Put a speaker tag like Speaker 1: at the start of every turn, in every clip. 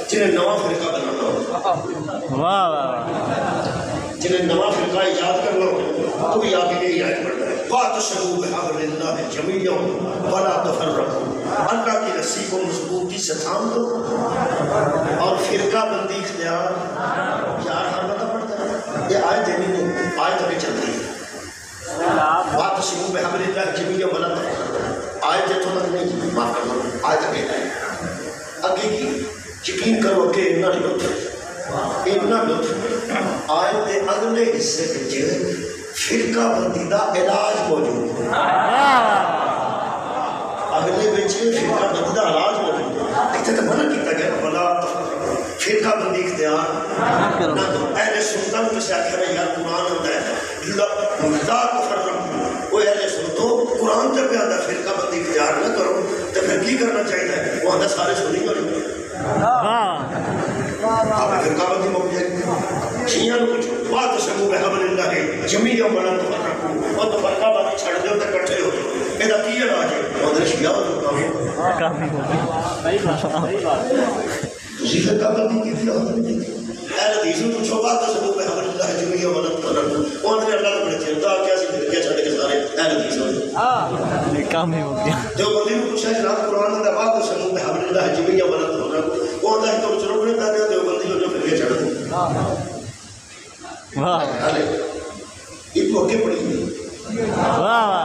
Speaker 1: جنہیں نواں فرقہ بنانا ہو،
Speaker 2: واہ واہ
Speaker 1: جنہیں نواں فرقہ ایجاد کرنا ہو تو بھی آگے یہی آیت پڑھتا ہے وَاعْتَصِمُوا بِحَبْلِ اللَّهِ جَمِيعًا وَلَا تَفَرَّقُوا، اللہ کی رسی کو مضبوطی سے تھام دو اور فرقہ بندی اختیار یار ہر بندہ پڑھتا ہے. یہ آیت نہیں ہے، آیت ابھی چلتی ہے وَاعْتَصِمُوا بِحَبْلِ اللَّهِ جَمِيعًا وَلَا تَفَرَّقُوا. آیت جتوں تک نہیں معاف کرنا، آیت ابھی ہے آگے کی. یقین کرو کہ اتنا لطف آیت کے اگلے حصے وچ فرقہ بندی دا علاج موجود ہے. اگلے وچ فرقہ بندی دا علاج موجود ہے. اتنے تو منع کیتا گیا بلا فرقہ بندی اختیار نہ کرو. اہل سنت کو سے آخر ہے یار قرآن ہوتا ہے لا تفرقوا، وہ اہل سنتو قرآن جب پہ آتا ہے فرقہ بندی اختیار نہ کرو تو پھر کی کرنا چاہیے؟ وہ آتا سارے سنی کرو آپ فرقہ بندی موقع جائے شیعہ کچھ وَاعْتَصِمُوا بِحَبْلِ اللَّهِ جَمِيعًا وَلَا تَفَرَّقُوا، اور تو فرقہ بندی چھڑ دو تو کٹھے ہو جاؤ. یہ کی علاج ہے؟ اور شیعہ ہو جاتا ہوں تسی فرقہ بندی کی بھی ہوتا نہیں. اہل حدیث کو پوچھو وَاعْتَصِمُوا بِحَبْلِ اللَّهِ جَمِيعًا وَلَا تَفَرَّقُوا، انہوں نے اللہ کو بڑے چلتا کیا سی فرقے چھڑ کے سارے اہل حدیث ہو جائے.
Speaker 2: کام ہی ہو گیا.
Speaker 1: جو بندی کو پوچھا جناب قرآن میں وَاعْتَصِمُوا بِحَبْلِ اللَّهِ جَمِيعًا وَلَا تَفَرَّقُوا، وہ آتا ہے تو چلو بڑے دانے جو بندی ہو جو فرقے چھڑ دو.
Speaker 2: واہ
Speaker 1: ایک موقع پڑی
Speaker 2: واہ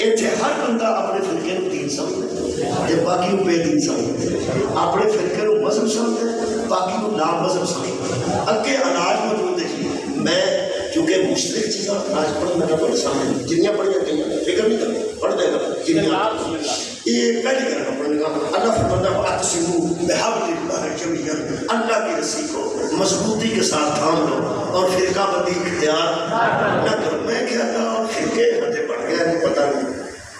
Speaker 1: اتنے ہر بندہ اپنے فرقے کو دین سمجھتا ہے، باقی کو بے دین سمجھتا ہے. اپنے فرقے کو مذہب سمجھتا ہے، باقی کو نام مذہب سمجھتا ہے. اگے اناج موجود ہے. میں چونکہ مشترک چیزاں اناج پڑھ میں پڑھ سامنے جنیاں پڑھیاں کہیں فکر نہیں کرنا پڑھ دے گا جنیاں. یہ پہلی کرنا پڑھنے کا اللہ فرماتا ہے وَاعْتَصِمُوا بِحَبْلِ اللَّهِ جَمِيعًا، اللہ کی رسی کو مضبوطی کے ساتھ تھام لو اور فرقہ بندی اختیار نہ کرو. میں کہتا ہوں فرقے ہدے پڑھ گیا نہیں پتہ نہیں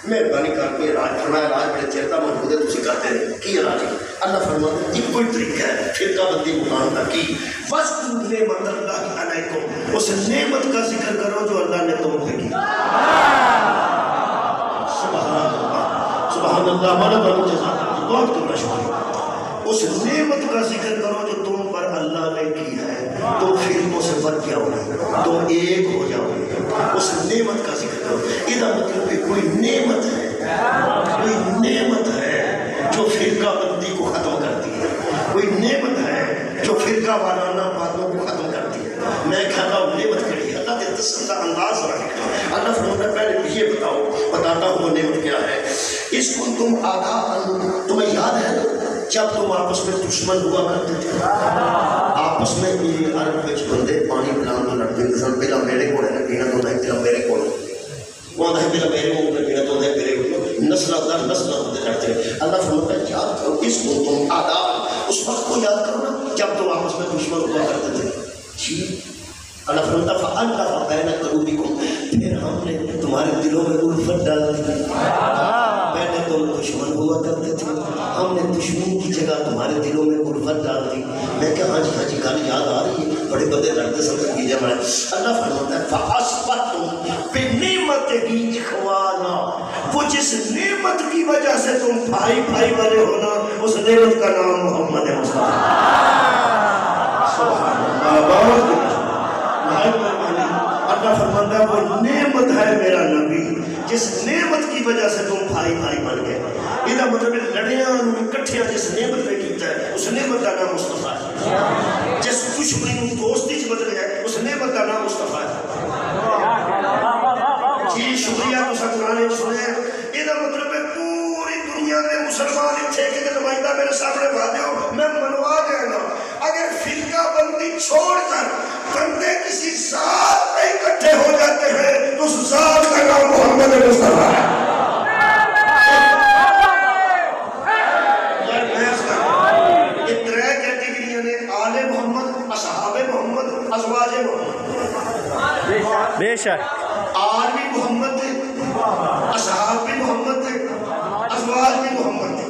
Speaker 1: مہربانی کر کے علاج فرمایا. علاج بڑے چیر کا موجود ہے تسی کرتے رہے کی علاج ہے؟ اللہ فرماتا ہے ایک کوئی طریقہ ہے فرقہ بندی مکان کا کی وَاذْكُرُوا نِعْمَتَ اللَّهِ عَلَيْكُمْ، اس نعمت کا ذکر کرو جو اللہ نے تم پہ کی. سبحان اللہ ہمارا بہت جزا بہت تمہارا شکریہ. اس نعمت کا ذکر کرو جو تم پر اللہ نے کی ہے. تم فرقوں سے بچ جاؤ گے، تم ایک ہو جاؤ گے. اس نعمت کا ذکر کرو. یہ مطلب کہ کوئی نعمت ہے جو فرقہ بندی کو ختم کرتی ہے. کوئی نعمت ہے جو فرقہ وارانہ باتوں کو ختم کرتی ہے. میں کہتا ہوں نعمت کری اللہ کے تسلہ انداز رکھنا. اللہ فرماتا ہے پہلے یہ بتاؤ بتاتا ہوں وہ نعمت کیا ہے. اس کو تم آگاہ تمہیں یاد ہے جب تم آپس میں دشمن ہوا کرتے تھے. آپس میں عرب وچ بندے پانی پلان تو لڑتے تھے. پہلا میرے کو ہے پینا تو پہلا میرے کو وہ ہے پہلا میرے کو پینا تو میرے کو نسل در نسل ہوتے لڑتے. اللہ فرماتا ہے یاد کرو اس کو تم آگاہ اس وقت کو یاد کرو نا جب تم آپس میں دشمن ہوا کرتے تھے. اللہ فرماتا ہے فَأَلَّفَ بَيْنَ قُلُوبِكُمْ، پھر ہم نے تمہارے دلوں میں الفت ڈال دی. پہلے تم دشمن ہوا کرتے تھے، ہم نے دشمن کی جگہ تمہارے دلوں میں الفت ڈال دی. میں کہا ہاں جی گل یاد آ رہی ہے بڑے بندے لڑتے سمجھ کی جمع. اللہ فرماتا ہے فَأَصْبَحْتُمْ بِنِعْمَتِهِ إِخْوَانًا، وہ جس نعمت کی وجہ سے تم بھائی بھائی والے ہونا اس نعمت کا نام محمد مصطفیٰ. سبحان اللہ. اللہ فرماتا ہے وہ نعمت ہے میرا نبی جس نعمت کی وجہ سے تم بھائی بھائی بن گئے. یہ مطلب لڑیاں کٹھیاں جس نعمت پہ کیتا ہے اس نعمت کا نام مصطفیٰ ہے. جس دشمنی دوستی سے بدل گئے اس نعمت کا نام مصطفیٰ ہے. جی شکریہ تو سکرانے سنے. یہ مطلب ہے پوری دنیا میں مسلمان اتھے کے نمائندہ میرے سامنے بھاتے ہو میں منوا دیا نا. اگر فرقہ بندی چھوڑ کر بندے کسی ذات پہ اکٹھے ہو جاتے ہیں تو اس ذات کا نام محمد مصطفیٰ ہے. یہ ترے کیٹیگریاں نے آل محمد، اصحاب محمد، ازواج محمد.
Speaker 2: بے شک
Speaker 1: آل بھی محمد تھے، اصحاب بھی محمد تھے، ازواج بھی محمد تھے.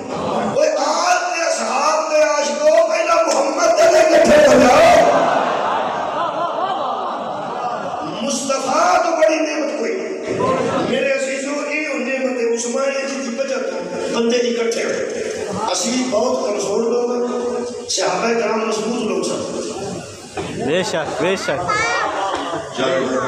Speaker 1: وہ آل نے اصحاب نے عاشقوں پہلا محمد نے اکٹھے ہو جاؤ. مصطفیٰ تو بڑی نعمت کوئی میرے عزیزوں. یہ نعمت عثمانی جی بچت بندے اکٹھے ہوئے اسی بہت کمزور لوگ، صحابہ کرام مضبوط لوگ سن.
Speaker 2: بے شک بے شک.
Speaker 1: چلو